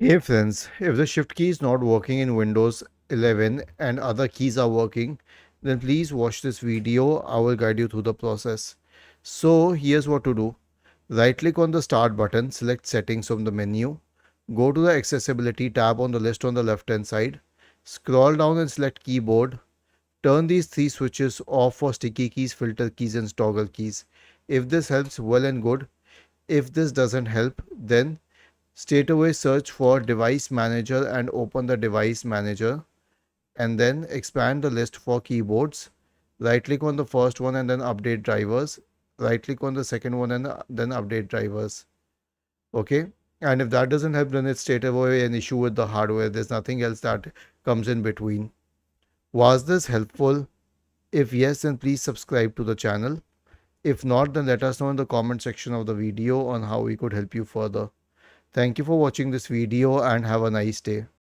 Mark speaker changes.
Speaker 1: Hey friends, if the shift key is not working in Windows 11 and other keys are working, then please watch this video. I will guide you through the process. So here's what to do. Right click on the start button, select settings from the menu. Go to the accessibility tab on the list on the left hand side. Scroll down and select keyboard. Turn these three switches off for sticky keys, filter keys and toggle keys. If this helps, well and good. If this doesn't help, then straight away search for device manager and open the device manager, and then expand the list for keyboards. Right click on the first one and then update drivers. Right click on the second one and then update drivers. Okay. And if that doesn't help, then it's straight away an issue with the hardware. There's nothing else that comes in between. Was this helpful? If yes, then please subscribe to the channel. If not, then let us know in the comment section of the video on how we could help you further. Thank you for watching this video and have a nice day.